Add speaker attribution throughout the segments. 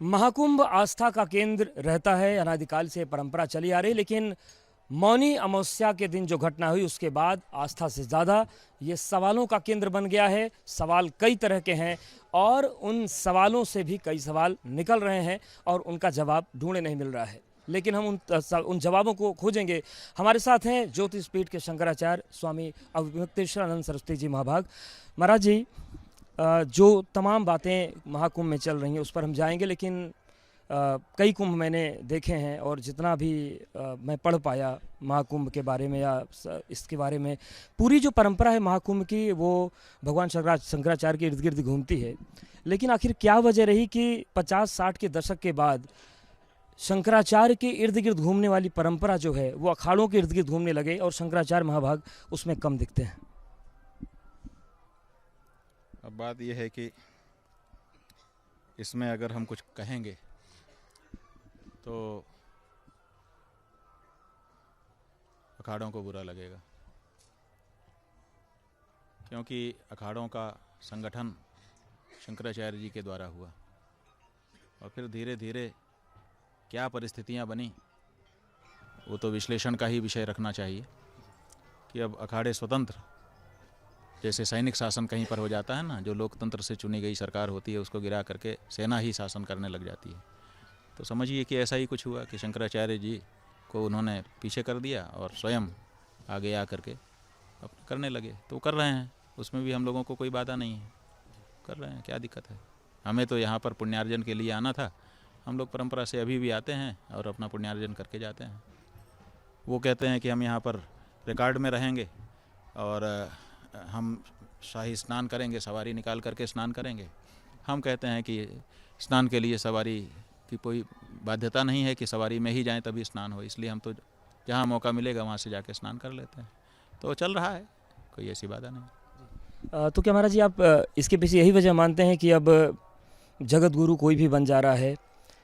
Speaker 1: महाकुंभ आस्था का केंद्र रहता है। अनादिकाल से परंपरा चली आ रही, लेकिन मौनी अमावस्या के दिन जो घटना हुई उसके बाद आस्था से ज़्यादा ये सवालों का केंद्र बन गया है। सवाल कई तरह के हैं और उन सवालों से भी कई सवाल निकल रहे हैं और उनका जवाब ढूंढे नहीं मिल रहा है, लेकिन हम उन जवाबों को खोजेंगे। हमारे साथ हैं ज्योतिष पीठ के शंकराचार्य स्वामी अविमुक्तेश्वरानंद सरस्वती जी महाभाग। महाराज जी, जो तमाम बातें महाकुंभ में चल रही हैं उस पर हम जाएंगे, लेकिन कई कुंभ मैंने देखे हैं और जितना भी मैं पढ़ पाया महाकुंभ के बारे में या इसके बारे में, पूरी जो परंपरा है महाकुंभ की वो भगवान शंकराचार्य के इर्द गिर्द घूमती है। लेकिन आखिर क्या वजह रही कि 50-60 के दशक के बाद शंकराचार्य के इर्द गिर्द घूमने वाली परंपरा जो है वो अखाड़ों के इर्द गिर्द घूमने लगे और शंकराचार्य महाभाग उसमें कम दिखते हैं?
Speaker 2: अब बात यह है कि इसमें अगर हम कुछ कहेंगे तो अखाड़ों को बुरा लगेगा, क्योंकि अखाड़ों का संगठन शंकराचार्य जी के द्वारा हुआ और फिर धीरे धीरे क्या परिस्थितियां बनी वो तो विश्लेषण का ही विषय रखना चाहिए कि अब अखाड़े स्वतंत्र, जैसे सैनिक शासन कहीं पर हो जाता है ना, जो लोकतंत्र से चुनी गई सरकार होती है उसको गिरा करके सेना ही शासन करने लग जाती है, तो समझिए कि ऐसा ही कुछ हुआ कि शंकराचार्य जी को उन्होंने पीछे कर दिया और स्वयं आगे आ करके अब करने लगे। तो कर रहे हैं, उसमें भी हम लोगों को कोई बाधा नहीं है, कर रहे हैं, क्या दिक्कत है। हमें तो यहाँ पर पुण्यार्जन के लिए आना था, हम लोग परंपरा से अभी भी आते हैं और अपना पुण्यार्जन करके जाते हैं। वो कहते हैं कि हम यहाँ पर रिकॉर्ड में रहेंगे और हम शाही स्नान करेंगे, सवारी निकाल करके स्नान करेंगे। हम कहते हैं कि स्नान के लिए सवारी की कोई बाध्यता नहीं है कि सवारी में ही जाएं तभी स्नान हो, इसलिए हम तो जहाँ मौका मिलेगा वहाँ से जाके स्नान कर लेते हैं। तो चल रहा है, कोई ऐसी बाधा नहीं।
Speaker 1: तो क्या महाराज जी, आप इसके पीछे यही वजह मानते हैं कि अब जगत गुरु कोई भी बन जा रहा है,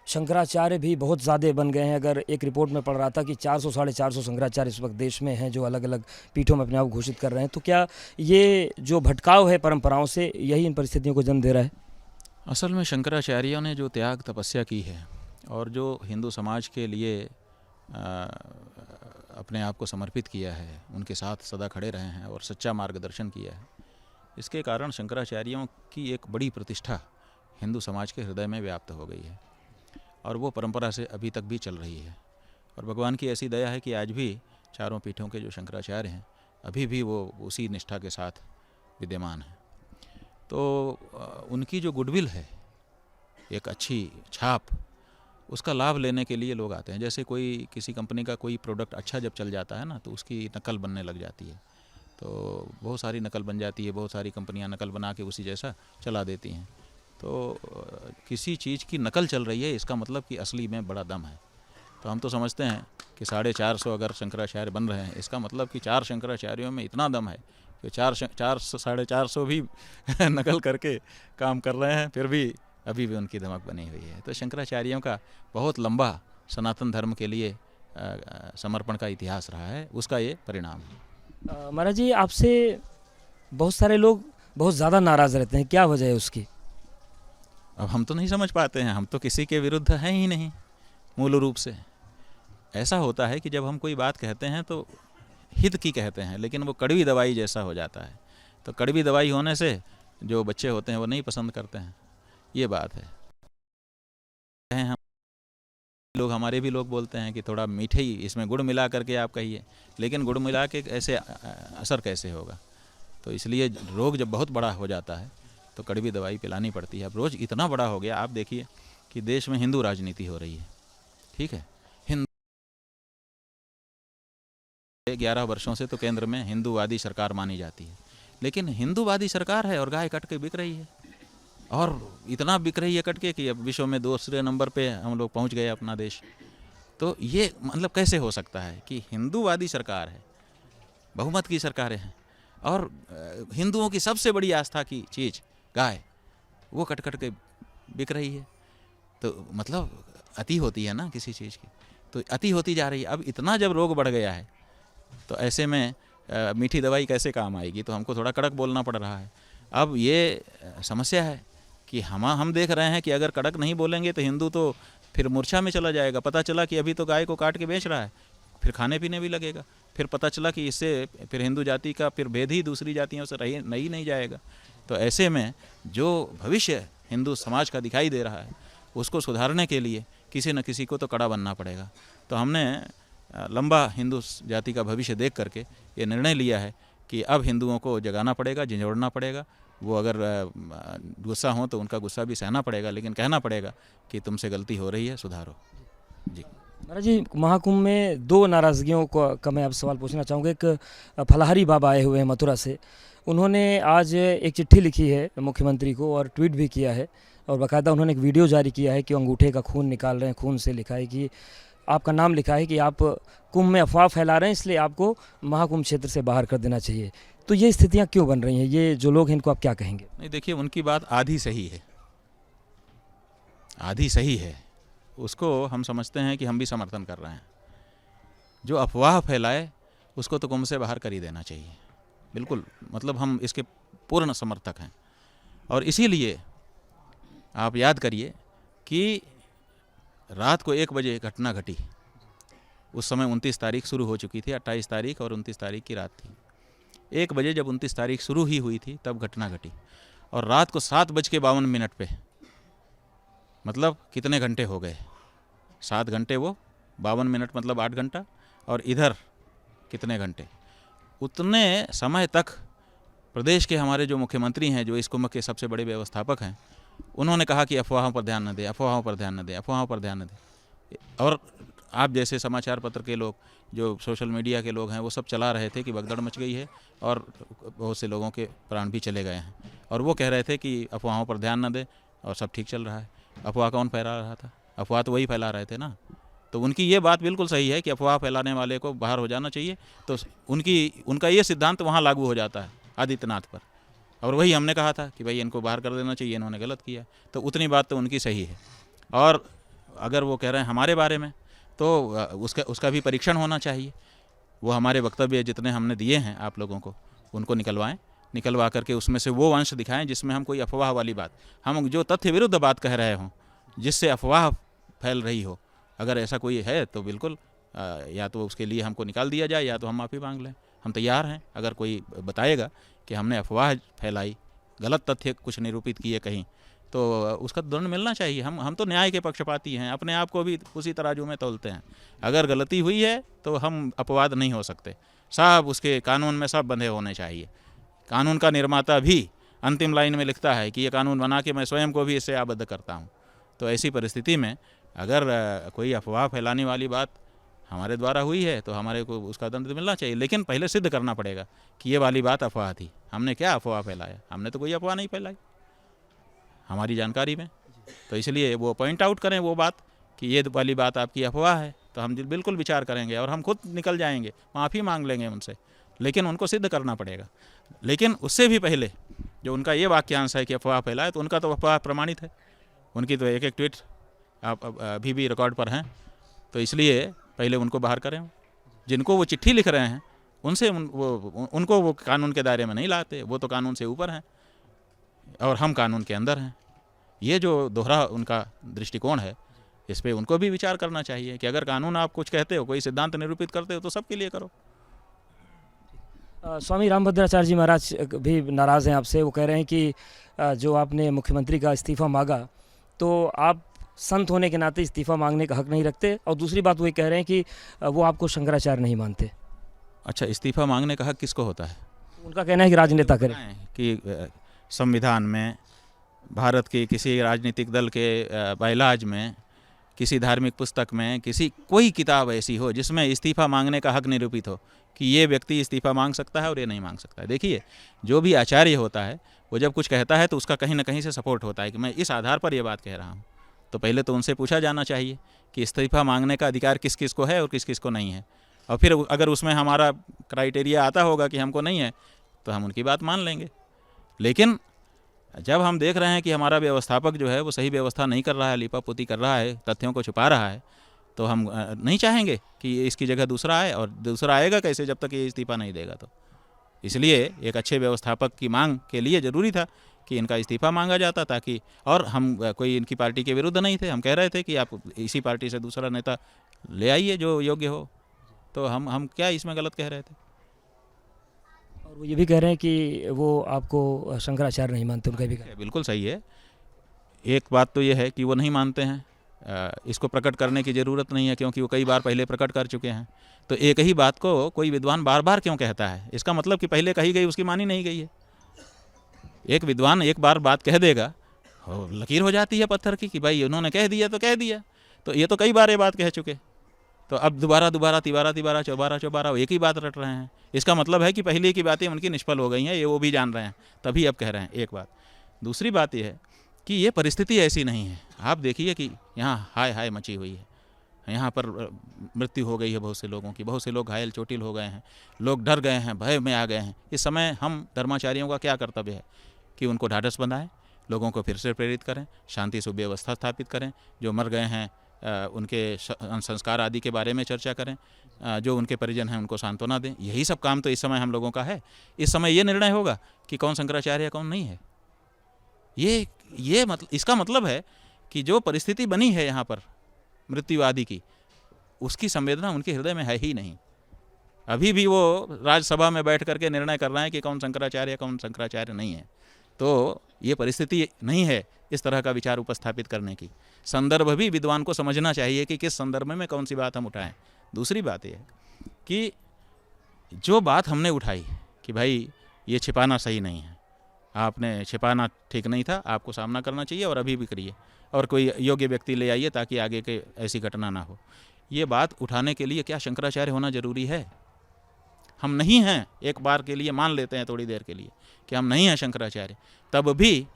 Speaker 1: शंकराचार्य भी बहुत ज़्यादा बन गए हैं? अगर एक रिपोर्ट में पढ़ रहा था कि 400-450 शंकराचार्य इस वक्त देश में हैं जो अलग अलग पीठों में अपने आप घोषित कर रहे हैं, तो क्या ये जो भटकाव है परंपराओं से यही इन परिस्थितियों को जन्म दे रहा है?
Speaker 2: असल में शंकराचार्यों ने जो त्याग तपस्या की है और जो हिंदू समाज के लिए अपने आप को समर्पित किया है, उनके साथ सदा खड़े रहे हैं और सच्चा मार्गदर्शन किया है, इसके कारण शंकराचार्यों की एक बड़ी प्रतिष्ठा हिंदू समाज के हृदय में व्याप्त हो गई है और वो परंपरा से अभी तक भी चल रही है। और भगवान की ऐसी दया है कि आज भी चारों पीठों के जो शंकराचार्य हैं अभी भी वो उसी निष्ठा के साथ विद्यमान हैं। तो उनकी जो गुडविल है, एक अच्छी छाप, उसका लाभ लेने के लिए लोग आते हैं। जैसे कोई किसी कंपनी का कोई प्रोडक्ट अच्छा जब चल जाता है ना, तो उसकी नकल बनने लग जाती है, तो बहुत सारी नकल बन जाती है, बहुत सारी कंपनियां नकल बना के उसी जैसा चला देती हैं। तो किसी चीज़ की नकल चल रही है, इसका मतलब कि असली में बड़ा दम है। तो हम तो समझते हैं कि 450 अगर शंकराचार्य बन रहे हैं, इसका मतलब कि 4 शंकराचार्यों में इतना दम है कि 450 भी नकल करके काम कर रहे हैं, फिर भी अभी भी उनकी धमक बनी हुई है। तो शंकराचार्यों का बहुत लंबा सनातन धर्म के लिए समर्पण का इतिहास रहा है, उसका ये परिणाम है।
Speaker 1: महाराज जी, आपसे बहुत सारे लोग बहुत ज़्यादा नाराज़ रहते हैं, क्या वजह है उसकी?
Speaker 2: अब हम तो नहीं समझ पाते हैं, हम तो किसी के विरुद्ध हैं ही नहीं। मूल रूप से ऐसा होता है कि जब हम कोई बात कहते हैं तो हित की कहते हैं, लेकिन वो कड़वी दवाई जैसा हो जाता है। तो कड़वी दवाई होने से जो बच्चे होते हैं वो नहीं पसंद करते हैं, ये बात है। हम लोग, हमारे भी लोग बोलते हैं कि थोड़ा मीठे ही इसमें गुड़ मिला करके आप कहिए, लेकिन गुड़ मिला के ऐसे असर कैसे होगा। तो इसलिए रोग जब बहुत बड़ा हो जाता है तो कड़वी दवाई पिलानी पड़ती है। अब रोज़ इतना बड़ा हो गया, आप देखिए कि देश में हिंदू राजनीति हो रही है, ठीक है। 11 वर्षों से तो केंद्र में हिंदूवादी सरकार मानी जाती है, लेकिन हिंदूवादी सरकार है और गाय कट के बिक रही है, और इतना बिक रही है कट के कि अब विश्व में दूसरे नंबर पे हम लोग पहुंच गए अपना देश। तो ये मतलब कैसे हो सकता है कि हिंदूवादी सरकार है, बहुमत की सरकारें हैं, और हिंदुओं की सबसे बड़ी आस्था की चीज़ गाय वो कट कट के बिक रही है। तो मतलब अति होती है ना किसी चीज़ की, तो अति होती जा रही है। अब इतना जब रोग बढ़ गया है तो ऐसे में मीठी दवाई कैसे काम आएगी, तो हमको थोड़ा कड़क बोलना पड़ रहा है। अब ये समस्या है कि हम देख रहे हैं कि अगर कड़क नहीं बोलेंगे तो हिंदू तो फिर मूर्छा में चला जाएगा। पता चला कि अभी तो गाय को काट के बेच रहा है, फिर खाने पीने भी लगेगा। फिर पता चला कि इससे फिर हिंदू जाति का फिर भेद ही दूसरी जातियों से नहीं जाएगा। तो ऐसे में जो भविष्य हिंदू समाज का दिखाई दे रहा है उसको सुधारने के लिए किसी न किसी को तो कड़ा बनना पड़ेगा। तो हमने लंबा हिंदू जाति का भविष्य देख करके ये निर्णय लिया है कि अब हिंदुओं को जगाना पड़ेगा, झंझोड़ना पड़ेगा। वो अगर गुस्सा हो तो उनका गुस्सा भी सहना पड़ेगा, लेकिन कहना पड़ेगा कि तुमसे गलती हो रही है, सुधारो। जी
Speaker 1: महाराज जी, महाकुंभ में दो नाराज़गियों का मैं अब सवाल पूछना चाहूँगा। एक फलाहारी बाबा आए हुए हैं मथुरा से, उन्होंने आज एक चिट्ठी लिखी है मुख्यमंत्री को और ट्वीट भी किया है, और बाकायदा उन्होंने एक वीडियो जारी किया है कि अंगूठे का खून निकाल रहे हैं। खून से लिखा है कि आपका नाम लिखा है कि आप कुंभ में अफवाह फैला रहे हैं, इसलिए आपको महाकुंभ क्षेत्र से बाहर कर देना चाहिए। तो ये स्थितियाँ क्यों बन रही हैं? ये जो लोग हैं इनको आप क्या कहेंगे?
Speaker 2: नहीं, देखिए, उनकी बात आधी सही है, आधी सही है। उसको हम समझते हैं कि हम भी समर्थन कर रहे हैं। जो अफवाह फैलाए उसको तो कुंभ से बाहर कर ही देना चाहिए, बिल्कुल। मतलब हम इसके पूर्ण समर्थक हैं। और इसीलिए आप याद करिए कि रात को 1 बजे घटना घटी। उस समय 29 तारीख शुरू हो चुकी थी, 28 तारीख और 29 तारीख की रात थी। 1 बजे जब 29 तारीख शुरू ही हुई थी तब घटना घटी, और रात को 7:52 पे, मतलब कितने घंटे हो गए? 7 घंटे, वो 52 मिनट मतलब 8 घंटा, और इधर कितने घंटे? उतने समय तक प्रदेश के हमारे जो मुख्यमंत्री हैं, जो इस कुंभ के सबसे बड़े व्यवस्थापक हैं, उन्होंने कहा कि अफवाहों पर ध्यान न दें, अफवाहों पर ध्यान न दें, अफवाहों पर ध्यान न दें। और आप जैसे समाचार पत्र के लोग, जो सोशल मीडिया के लोग हैं, वो सब चला रहे थे कि भगदड़ मच गई है और बहुत से लोगों के प्राण भी चले गए हैं, और वो कह रहे थे कि अफवाहों पर ध्यान न दें और सब ठीक चल रहा है। अफवाह कौन फैला रहा था? अफवाह तो वही फैला रहे थे ना। तो उनकी ये बात बिल्कुल सही है कि अफवाह फैलाने वाले को बाहर हो जाना चाहिए। तो उनका ये सिद्धांत वहाँ लागू हो जाता है आदित्यनाथ पर, और वही हमने कहा था कि भाई इनको बाहर कर देना चाहिए, इन्होंने गलत किया। तो उतनी बात तो उनकी सही है। और अगर वो कह रहे हैं हमारे बारे में, तो उसका भी परीक्षण होना चाहिए। वो हमारे वक्तव्य जितने हमने दिए हैं आप लोगों को, उनको निकलवा करके उसमें से वो अंश दिखाएं जिसमें हम कोई अफवाह वाली बात, हम जो तथ्य विरुद्ध बात कह रहे हों, जिससे अफवाह फैल रही हो, अगर ऐसा कोई है तो बिल्कुल या तो उसके लिए हमको निकाल दिया जाए या तो हम माफ़ी मांग लें। हम तैयार हैं। अगर कोई बताएगा कि हमने अफवाह फैलाई, गलत तथ्य कुछ निरूपित किए कहीं, तो उसका दंड मिलना चाहिए। हम तो न्याय के पक्षपाती हैं, अपने आप को भी उसी तराजू में तौलते हैं। अगर गलती हुई है तो हम अपवाद नहीं हो सकते, सब उसके कानून में सब बंधे होने चाहिए। कानून का निर्माता भी अंतिम लाइन में लिखता है कि ये कानून बना के मैं स्वयं को भी इससे आबद्ध करता हूँ। तो ऐसी परिस्थिति में अगर कोई अफवाह फैलाने वाली बात हमारे द्वारा हुई है तो हमारे को उसका दंड मिलना चाहिए, लेकिन पहले सिद्ध करना पड़ेगा कि ये वाली बात अफवाह थी। हमने क्या अफवाह फैलाया? हमने तो कोई अफवाह नहीं फैलाई हमारी जानकारी में। तो इसलिए वो पॉइंट आउट करें वो बात कि ये वाली बात आपकी अफवाह है, तो हम बिल्कुल विचार करेंगे और हम खुद निकल जाएंगे, माफ़ी मांग लेंगे उनसे, लेकिन उनको सिद्ध करना पड़ेगा। लेकिन उससे भी पहले जो उनका ये वाक्यांश है कि अफवाह फैलाए, तो उनका तो अफवाह प्रमाणित है। उनकी तो एक ट्वीट आप अभी भी रिकॉर्ड पर हैं। तो इसलिए पहले उनको बाहर करें। जिनको वो चिट्ठी लिख रहे हैं उनसे उनको वो कानून के दायरे में नहीं लाते, वो तो कानून से ऊपर हैं और हम कानून के अंदर हैं। ये जो दोहरा उनका दृष्टिकोण है, इस पर उनको भी विचार करना चाहिए कि अगर कानून आप कुछ कहते हो, कोई सिद्धांत निरूपित करते हो, तो सबके लिए करो।
Speaker 1: स्वामी रामभद्राचार्य जी महाराज भी नाराज़ हैं आपसे। वो कह रहे हैं कि जो आपने मुख्यमंत्री का इस्तीफ़ा मांगा, तो आप संत होने के नाते इस्तीफ़ा मांगने का हक नहीं रखते, और दूसरी बात वो ये कह रहे हैं कि वो आपको शंकराचार्य नहीं मानते।
Speaker 2: अच्छा, इस्तीफ़ा मांगने का हक किसको होता है?
Speaker 1: उनका कहना है कि राजनेता करें,
Speaker 2: कि संविधान में, भारत के किसी राजनीतिक दल के बायलाज में, किसी धार्मिक पुस्तक में, कोई किताब ऐसी हो जिसमें इस्तीफ़ा मांगने का हक निरूपित हो कि ये व्यक्ति इस्तीफ़ा मांग सकता है और ये नहीं मांग सकता है। देखिए, जो भी आचार्य होता है वो जब कुछ कहता है तो उसका कहीं ना कहीं से सपोर्ट होता है कि मैं इस आधार पर ये बात कह रहा हूँ। तो पहले तो उनसे पूछा जाना चाहिए कि इस्तीफ़ा मांगने का अधिकार किस किस को है और किस किस को नहीं है, और फिर अगर उसमें हमारा क्राइटेरिया आता होगा कि हमको नहीं है तो हम उनकी बात मान लेंगे। लेकिन जब हम देख रहे हैं कि हमारा व्यवस्थापक जो है वो सही व्यवस्था नहीं कर रहा है, लीपापोती कर रहा है, तथ्यों को छुपा रहा है, तो हम नहीं चाहेंगे कि इसकी जगह दूसरा आए। और दूसरा आएगा कैसे जब तक ये इस्तीफ़ा नहीं देगा? तो इसलिए एक अच्छे व्यवस्थापक की मांग के लिए ज़रूरी था कि इनका इस्तीफ़ा मांगा जाता, ताकि, और हम कोई इनकी पार्टी के विरुद्ध नहीं थे, हम कह रहे थे कि आप इसी पार्टी से दूसरा नेता ले आइए जो योग्य हो। तो हम क्या इसमें गलत कह रहे थे?
Speaker 1: और वो ये भी कह रहे हैं कि वो आपको शंकराचार्य नहीं मानते, उनका भी कहना है।
Speaker 2: बिल्कुल सही है। एक बात तो ये है कि वो नहीं मानते हैं, इसको प्रकट करने की ज़रूरत नहीं है, क्योंकि वो कई बार पहले प्रकट कर चुके हैं। तो एक ही बात को कोई विद्वान बार बार क्यों कहता है? इसका मतलब कि पहले कही गई उसकी मानी नहीं गई है। एक विद्वान एक बार बात कह देगा, लकीर हो जाती है पत्थर की कि भाई उन्होंने कह दिया तो कह दिया। तो ये तो कई बार ये बात कह चुके, तो अब दोबारा तिबारा चौबारा एक ही बात रट रहे हैं। इसका मतलब है कि पहले की बातें उनकी निष्फल हो गई हैं, ये वो भी जान रहे हैं, तभी अब कह रहे हैं। एक बात। दूसरी बात यह है कि ये परिस्थिति ऐसी नहीं है। आप देखिए कि यहाँ हाय हाय मची हुई है, यहाँ पर मृत्यु हो गई है बहुत से लोगों की, बहुत से लोग घायल चोटिल हो गए हैं, लोग डर गए हैं, भय में आ गए हैं। इस समय हम धर्माचार्यों का क्या कर्तव्य है कि उनको ढाढ़स बंधाएं, लोगों को फिर से प्रेरित करें, शांति सुव्यवस्था स्थापित करें, जो मर गए हैं उनके संस्कार आदि के बारे में चर्चा करें, जो उनके परिजन हैं उनको सांत्वना दें। यही सब काम तो इस समय हम लोगों का है। इस समय ये निर्णय होगा कि कौन शंकराचार्य है कौन नहीं है। ये मतलब, इसका मतलब है कि जो परिस्थिति बनी है यहाँ पर मृत्यु आदि की, उसकी संवेदना उनके हृदय में है ही नहीं। अभी भी वो राज्यसभा में बैठ करके निर्णय कर रहे हैं कि कौन शंकराचार्य है कौन शंकराचार्य नहीं है। तो ये परिस्थिति नहीं है इस तरह का विचार उपस्थापित करने की। संदर्भ भी विद्वान को समझना चाहिए कि किस संदर्भ में कौन सी बात हम उठाएं। दूसरी बात यह है कि जो बात हमने उठाई कि भाई ये छिपाना सही नहीं है, आपने छिपाना ठीक नहीं था, आपको सामना करना चाहिए और अभी भी करिए, और कोई योग्य व्यक्ति ले आइए ताकि आगे के ऐसी घटना ना हो। ये बात उठाने के लिए क्या शंकराचार्य होना जरूरी है? हम नहीं हैं, एक बार के लिए मान लेते हैं थोड़ी देर के लिए कि हम नहीं हैं शंकराचार्य, तब भी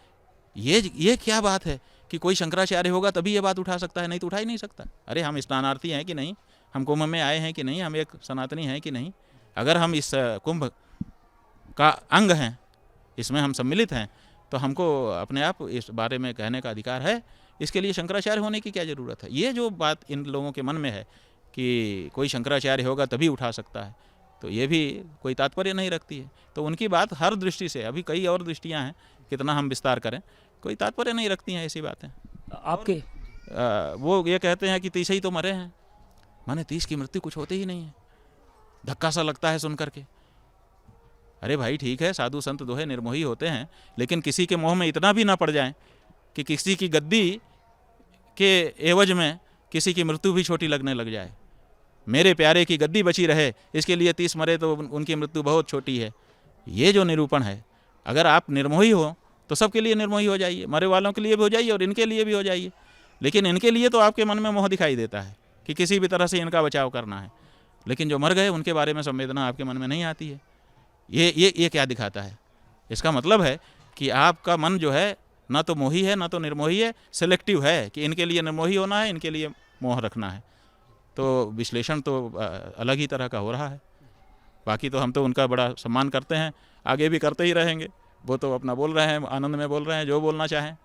Speaker 2: ये क्या बात है कि कोई शंकराचार्य होगा तभी ये बात उठा सकता है, नहीं तो उठा ही नहीं सकता। अरे हम स्नानार्थी हैं कि नहीं, हम कुंभ में आए हैं कि नहीं, हम एक सनातनी हैं कि नहीं, अगर हम इस कुंभ का अंग हैं, इसमें हम सम्मिलित हैं, तो हमको अपने आप इस बारे में कहने का अधिकार है। इसके लिए शंकराचार्य होने की क्या ज़रूरत है? ये जो बात इन लोगों के मन में है कि कोई शंकराचार्य होगा तभी उठा सकता है, तो ये भी कोई तात्पर्य नहीं रखती है। तो उनकी बात हर दृष्टि से, अभी कई और दृष्टियां हैं, कितना हम विस्तार करें, कोई तात्पर्य नहीं रखती हैं ऐसी बातें।
Speaker 1: आपके
Speaker 2: वो ये कहते हैं कि 30 ही तो मरे हैं, माने 30 की मृत्यु कुछ होती ही नहीं है, धक्का सा लगता है सुन करके। अरे भाई ठीक है, साधु संत दोहे निर्मोही होते हैं, लेकिन किसी के मोह में इतना भी ना पड़ जाए कि किसी की गद्दी के एवज में किसी की मृत्यु भी छोटी लगने लग जाए। मेरे प्यारे की गद्दी बची रहे, इसके लिए 30 मरे तो उनकी मृत्यु बहुत छोटी है। ये जो निरूपण है, अगर आप निर्मोही हो तो सबके लिए निर्मोही हो जाइए, मरे वालों के लिए भी हो जाइए और इनके लिए भी हो जाइए। लेकिन इनके लिए तो आपके मन में मोह दिखाई देता है कि किसी भी तरह से इनका बचाव करना है, लेकिन जो मर गए उनके बारे में संवेदना आपके मन में नहीं आती है। ये क्या दिखाता है? इसका मतलब है कि आपका मन जो है ना तो मोही है ना तो निर्मोही है, सिलेक्टिव है कि इनके लिए निर्मोही होना है, इनके लिए मोह रखना है। तो विश्लेषण तो अलग ही तरह का हो रहा है। बाकी तो हम तो उनका बड़ा सम्मान करते हैं, आगे भी करते ही रहेंगे। वो तो अपना बोल रहे हैं, आनंद में बोल रहे हैं, जो बोलना चाहें,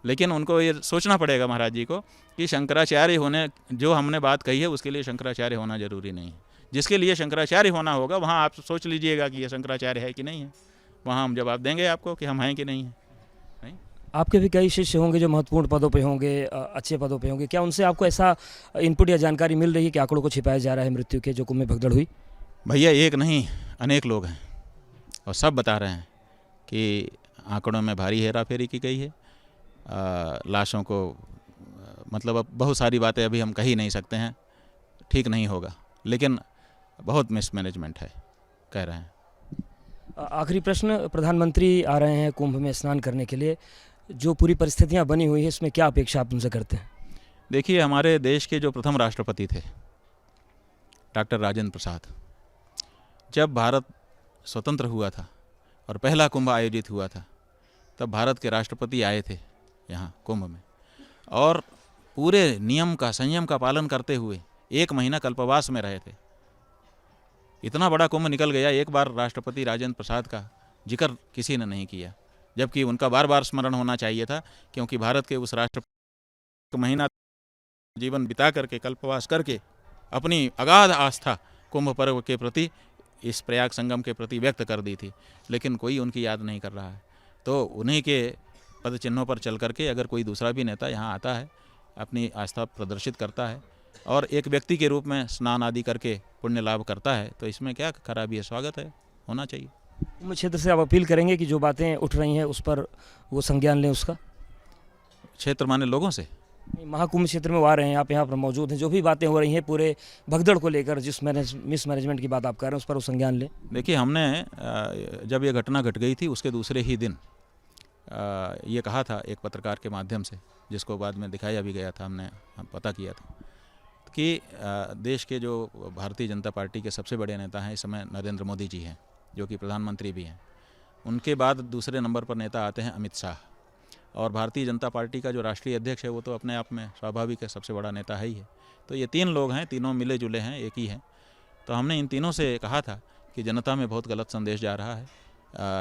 Speaker 2: लेकिन उनको ये सोचना पड़ेगा महाराज जी को कि शंकराचार्य होने, जो हमने बात कही है उसके लिए शंकराचार्य होना जरूरी नहीं है। जिसके लिए शंकराचार्य होना होगा वहाँ आप सोच लीजिएगा कि ये शंकराचार्य है कि नहीं है, वहाँ हम जवाब देंगे आपको कि हम हैं कि नहीं है। नहीं?
Speaker 1: आपके भी कई शिष्य होंगे जो महत्वपूर्ण पदों पे होंगे, अच्छे पदों पे होंगे, क्या उनसे आपको ऐसा इनपुट या जानकारी मिल रही है कि आंकड़ों को छिपाया जा रहा है मृत्यु के, जो कुंभ में भगदड़ हुई?
Speaker 2: भैया एक नहीं अनेक लोग हैं और सब बता रहे हैं कि आंकड़ों में भारी हेरा फेरी की गई है। लाशों को मतलब अब बहुत सारी बातें अभी हम कह ही नहीं सकते हैं, ठीक नहीं होगा, लेकिन बहुत मिसमैनेजमेंट है कह रहे हैं।
Speaker 1: आखिरी प्रश्न, प्रधानमंत्री आ रहे हैं कुंभ में स्नान करने के लिए, जो पूरी परिस्थितियां बनी हुई है इसमें क्या अपेक्षा आप उनसे करते हैं?
Speaker 2: देखिए, हमारे देश के जो प्रथम राष्ट्रपति थे डॉक्टर राजेंद्र प्रसाद, जब भारत स्वतंत्र हुआ था और पहला कुंभ आयोजित हुआ था, तब भारत के राष्ट्रपति आए थे यहाँ कुंभ में और पूरे नियम का, संयम का पालन करते हुए 1 महीना कल्पवास में रहे थे। इतना बड़ा कुंभ निकल गया, एक बार राष्ट्रपति राजेंद्र प्रसाद का जिक्र किसी ने नहीं किया, जबकि उनका बार बार स्मरण होना चाहिए था, क्योंकि भारत के उस राष्ट्रपति महीना जीवन बिता करके, कल्पवास करके, अपनी अगाध आस्था कुंभ पर्व के प्रति, इस प्रयाग संगम के प्रति व्यक्त कर दी थी, लेकिन कोई उनकी याद नहीं कर रहा है। तो उन्हीं के पद चिन्हों पर चल करके अगर कोई दूसरा भी नेता यहाँ आता है, अपनी आस्था प्रदर्शित करता है और एक व्यक्ति के रूप में स्नान आदि करके पुण्य लाभ करता है, तो इसमें क्या खराबी है? स्वागत है, होना चाहिए।
Speaker 1: कुंभ क्षेत्र से आप अपील करेंगे कि जो बातें उठ रही हैं उस पर वो संज्ञान लें उसका?
Speaker 2: क्षेत्र माने लोगों से?
Speaker 1: नहीं, महाकुंभ क्षेत्र में वो आ रहे हैं, आप यहाँ पर मौजूद हैं, जो भी बातें हो रही हैं पूरे भगदड़ को लेकर, जिस मिसमैनेजमेंट की बात आप कह रहे हैं उस पर वो संज्ञान लें।
Speaker 2: देखिए, हमने जब ये घटना घट गई थी उसके दूसरे ही दिन ये कहा था एक पत्रकार के माध्यम से, जिसको बाद में दिखाया भी गया था, हम पता किया था कि देश के जो भारतीय जनता पार्टी के सबसे बड़े नेता हैं इस समय नरेंद्र मोदी जी हैं, जो कि प्रधानमंत्री भी हैं। उनके बाद दूसरे नंबर पर नेता आते हैं अमित शाह, और भारतीय जनता पार्टी का जो राष्ट्रीय अध्यक्ष है वो तो अपने आप में स्वाभाविक है, सबसे बड़ा नेता है ही है। तो ये तीन लोग हैं, तीनों मिले जुले हैं, एक ही हैं। तो हमने इन तीनों से कहा था कि जनता में बहुत गलत संदेश जा रहा है,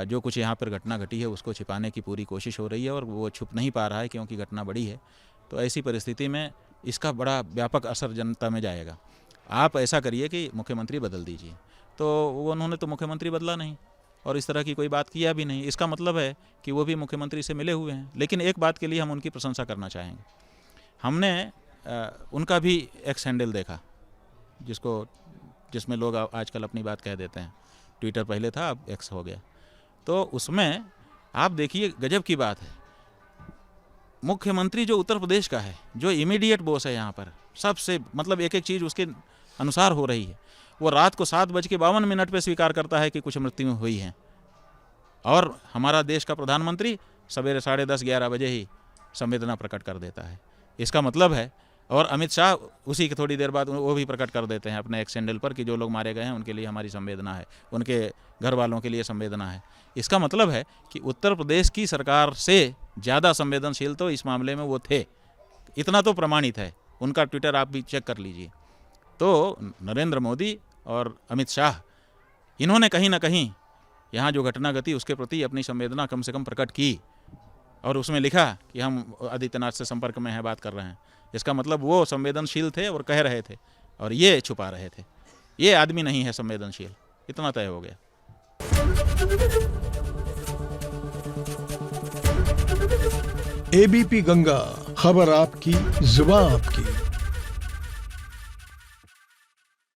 Speaker 2: जो कुछ यहाँ पर घटना घटी है उसको छिपाने की पूरी कोशिश हो रही है और वो छुप नहीं पा रहा है क्योंकि घटना बड़ी है। तो ऐसी परिस्थिति में इसका बड़ा व्यापक असर जनता में जाएगा। आप ऐसा करिए कि मुख्यमंत्री बदल दीजिए। तो उन्होंने तो मुख्यमंत्री बदला नहीं और इस तरह की कोई बात किया भी नहीं। इसका मतलब है कि वो भी मुख्यमंत्री से मिले हुए हैं। लेकिन एक बात के लिए हम उनकी प्रशंसा करना चाहेंगे, हमने उनका भी एक्स हैंडल देखा, जिसमें लोग आजकल अपनी बात कह देते हैं। ट्विटर पहले था, अब एक्स हो गया। तो उसमें आप देखिए, गजब की बात है, मुख्यमंत्री जो उत्तर प्रदेश का है, जो इमीडिएट बॉस है यहाँ पर, सबसे मतलब एक एक चीज़ उसके अनुसार हो रही है, वो रात को 7:52 पे स्वीकार करता है कि कुछ मृत्यु हुई है। और हमारा देश का प्रधानमंत्री सवेरे 10:30-11 बजे ही संवेदना प्रकट कर देता है। इसका मतलब है, और अमित शाह उसी की थोड़ी देर बाद वो भी प्रकट कर देते हैं अपने एक्स हैंडल पर कि जो लोग मारे गए हैं उनके लिए हमारी संवेदना है, उनके घर वालों के लिए संवेदना है। इसका मतलब है कि उत्तर प्रदेश की सरकार से ज़्यादा संवेदनशील तो इस मामले में वो थे, इतना तो प्रमाणित है। उनका ट्विटर आप भी चेक कर लीजिए। तो नरेंद्र मोदी और अमित शाह, इन्होंने कहीं ना कहीं यहाँ जो घटना घटी उसके प्रति अपनी संवेदना कम से कम प्रकट की, और उसमें लिखा कि हम आदित्यनाथ से संपर्क में हैं, बात कर रहे हैं। इसका मतलब वो संवेदनशील थे और कह रहे थे, और ये छुपा रहे थे। ये आदमी नहीं है संवेदनशील, इतना तय हो गया।
Speaker 3: एबीपी गंगा, खबर आपकी, जुबान आपकी।